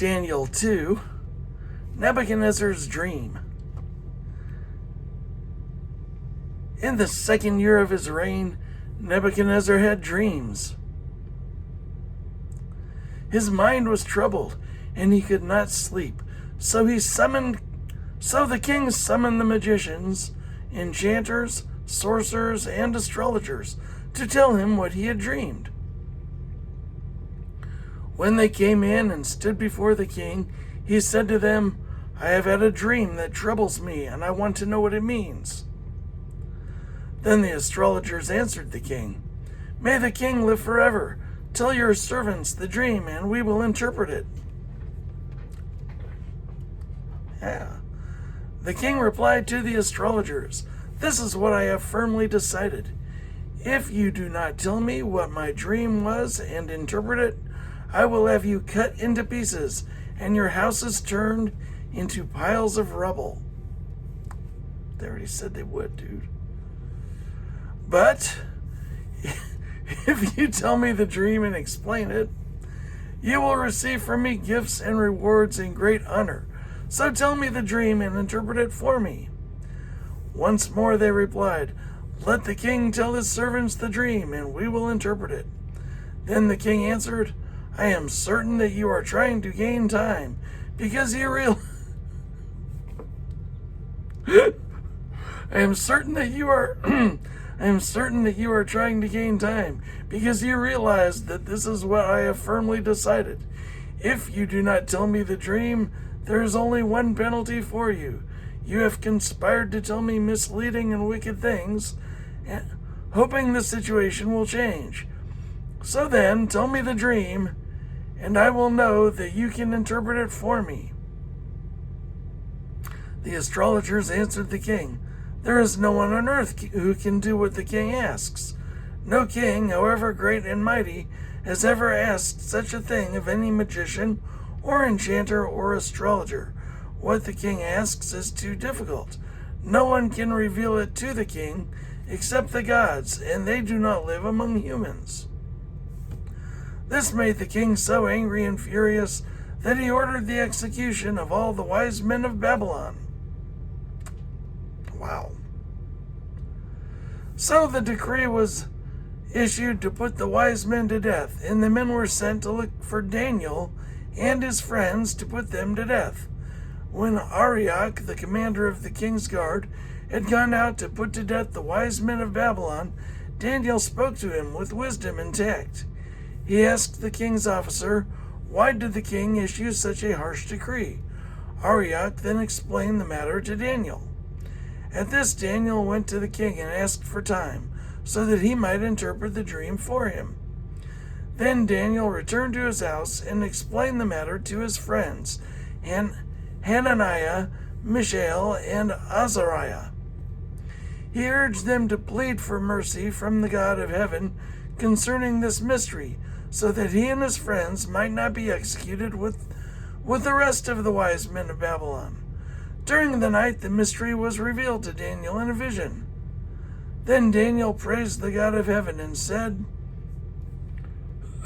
Daniel 2, Nebuchadnezzar's dream. In the 2nd year of his reign, Nebuchadnezzar had dreams. His mind was troubled, and he could not sleep. So the king summoned the magicians, enchanters, sorcerers, and astrologers to tell him what he had dreamed. When they came in and stood before the king, he said to them, "I have had a dream that troubles me, and I want to know what it means." Then the astrologers answered the king, "May the king live forever. Tell your servants the dream, and we will interpret it." The king replied to the astrologers, "This is what I have firmly decided. If you do not tell me what my dream was and interpret it, I will have you cut into pieces and your houses turned into piles of rubble." They already said they would, dude. "But if you tell me the dream and explain it, you will receive from me gifts and rewards and great honor. So tell me the dream and interpret it for me." Once more they replied, "Let the king tell his servants the dream, and we will interpret it." Then the king answered, "I am certain that you are trying to gain time, because you realize I am certain that you are trying to gain time, because you realize that this is what I have firmly decided. If you do not tell me the dream, there is only one penalty for you. You have conspired to tell me misleading and wicked things, hoping the situation will change. So then, tell me the dream, and I will know that you can interpret it for me." The astrologers answered the king, "There is no one on earth who can do what the king asks. No king, however great and mighty, has ever asked such a thing of any magician or enchanter or astrologer. What the king asks is too difficult. No one can reveal it to the king except the gods, and they do not live among humans." This made the king so angry and furious that he ordered the execution of all the wise men of Babylon. Wow. So the decree was issued to put the wise men to death, and the men were sent to look for Daniel and his friends to put them to death. When Arioch, the commander of the king's guard, had gone out to put to death the wise men of Babylon, Daniel spoke to him with wisdom and tact. He asked the king's officer, "Why did the king issue such a harsh decree?" Arioch then explained the matter to Daniel. At this, Daniel went to the king and asked for time, so that he might interpret the dream for him. Then Daniel returned to his house and explained the matter to his friends, Hananiah, Mishael, and Azariah. He urged them to plead for mercy from the God of heaven concerning this mystery, so that he and his friends might not be executed with the rest of the wise men of Babylon. During the night, the mystery was revealed to Daniel in a vision. Then Daniel praised the God of heaven and said,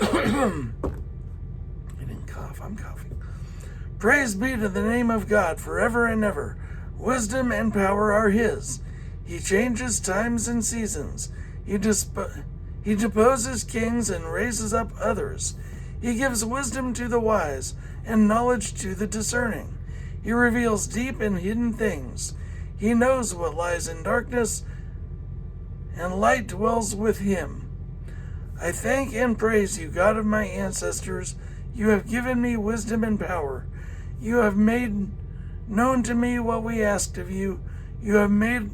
I didn't cough, I'm coughing. "Praise be to the name of God forever and ever. Wisdom and power are his. He changes times and seasons. He deposes kings and raises up others. He gives wisdom to the wise and knowledge to the discerning. He reveals deep and hidden things. He knows what lies in darkness, and light dwells with him. I thank and praise you, God of my ancestors. You have given me wisdom and power. You have made known to me what we asked of you. You have made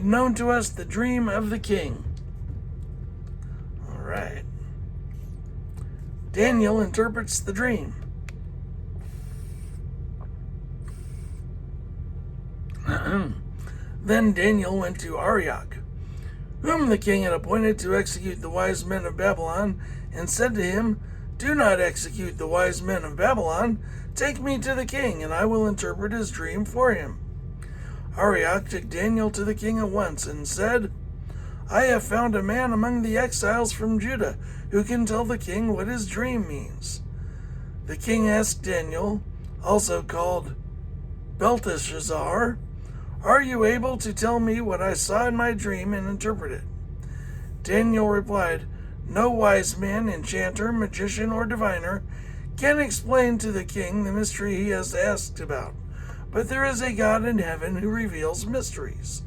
known to us the dream of the king." All right. Daniel interprets the dream. Then Daniel went to Arioch, whom the king had appointed to execute the wise men of Babylon, and said to him, "Do not execute the wise men of Babylon. Take me to the king, and I will interpret his dream for him." Arioch took Daniel to the king at once and said, "I have found a man among the exiles from Judah who can tell the king what his dream means." The king asked Daniel, also called Belteshazzar, "Are you able to tell me what I saw in my dream and interpret it?" Daniel replied, "No wise man, enchanter, magician, or diviner can explain to the king the mystery he has asked about, but there is a God in heaven who reveals mysteries.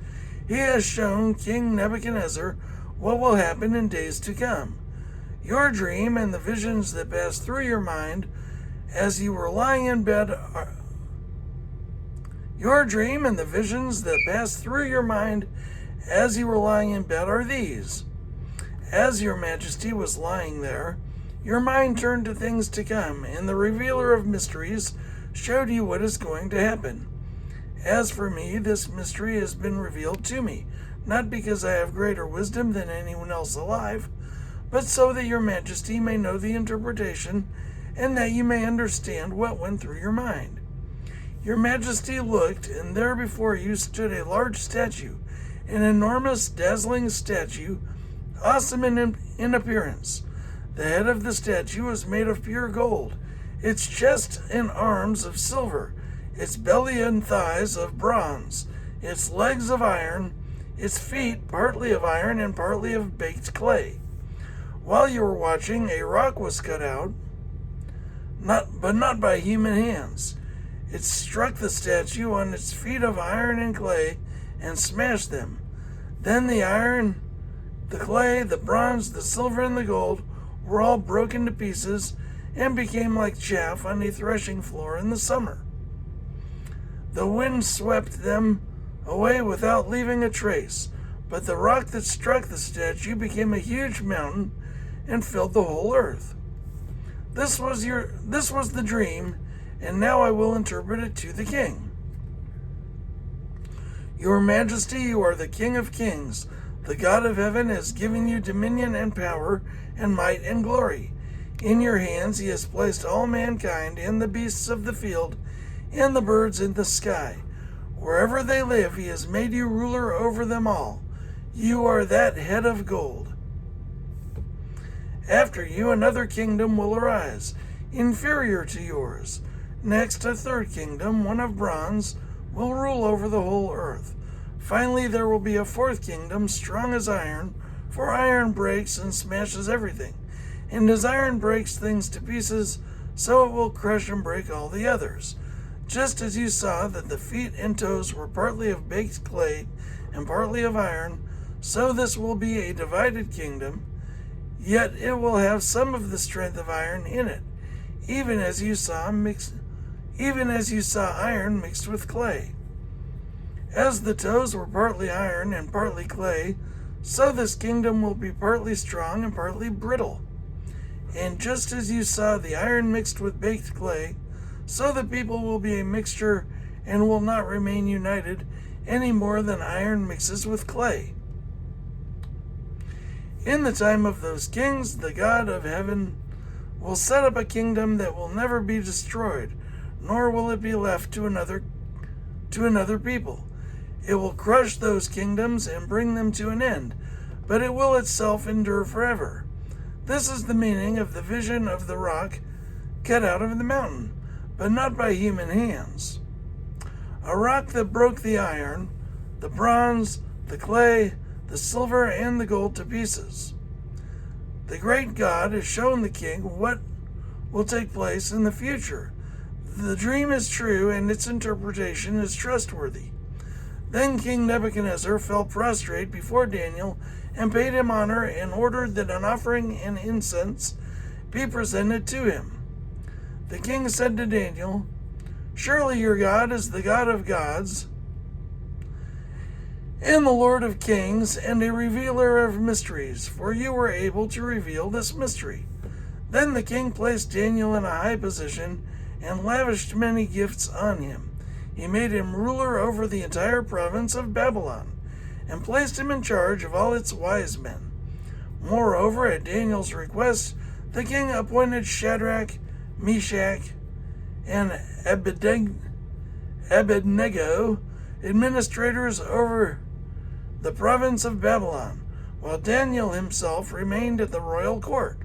He has shown King Nebuchadnezzar what will happen in days to come. Your dream and the visions that passed through your mind as you were lying in bed are these. As your majesty was lying there, your mind turned to things to come, and the revealer of mysteries showed you what is going to happen. As for me, this mystery has been revealed to me, not because I have greater wisdom than anyone else alive, but so that your majesty may know the interpretation and that you may understand what went through your mind. Your majesty looked, and there before you stood a large statue, an enormous, dazzling statue, awesome in appearance. The head of the statue was made of pure gold, its chest and arms of silver, its belly and thighs of bronze, its legs of iron, its feet partly of iron and partly of baked clay. While you were watching, a rock was cut out, but not by human hands. It struck the statue on its feet of iron and clay and smashed them. Then the iron, the clay, the bronze, the silver, and the gold were all broken to pieces and became like chaff on a threshing floor in the summer. The wind swept them away without leaving a trace, but the rock that struck the statue became a huge mountain and filled the whole earth. This was the dream, and now I will interpret it to the king. Your Majesty, you are the King of Kings. The God of heaven has given you dominion and power and might and glory. In your hands he has placed all mankind and the beasts of the field and the birds in the sky. Wherever they live, he has made you ruler over them all. You are that head of gold. After you, another kingdom will arise, inferior to yours. Next, a third kingdom, one of bronze, will rule over the whole earth. Finally, there will be a fourth kingdom, strong as iron, for iron breaks and smashes everything. And as iron breaks things to pieces, so it will crush and break all the others. Just as you saw that the feet and toes were partly of baked clay and partly of iron, so this will be a divided kingdom, yet it will have some of the strength of iron in it, even as you saw iron mixed with clay. As the toes were partly iron and partly clay, so this kingdom will be partly strong and partly brittle. And just as you saw the iron mixed with baked clay, so the people will be a mixture and will not remain united any more than iron mixes with clay. In the time of those kings, the God of heaven will set up a kingdom that will never be destroyed, nor will it be left to another people. It will crush those kingdoms and bring them to an end, but it will itself endure forever. This is the meaning of the vision of the rock cut out of the mountain, but not by human hands. A rock that broke the iron, the bronze, the clay, the silver, and the gold to pieces. The great God has shown the king what will take place in the future. The dream is true, and its interpretation is trustworthy. Then King Nebuchadnezzar fell prostrate before Daniel and paid him honor and ordered that an offering and incense be presented to him. The king said to Daniel, "Surely your God is the God of gods and the Lord of kings and a revealer of mysteries, for you were able to reveal this mystery." Then the king placed Daniel in a high position and lavished many gifts on him. He made him ruler over the entire province of Babylon and placed him in charge of all its wise men. Moreover, at Daniel's request, the king appointed Shadrach, Meshach, and Abednego administrators over the province of Babylon, while Daniel himself remained at the royal court.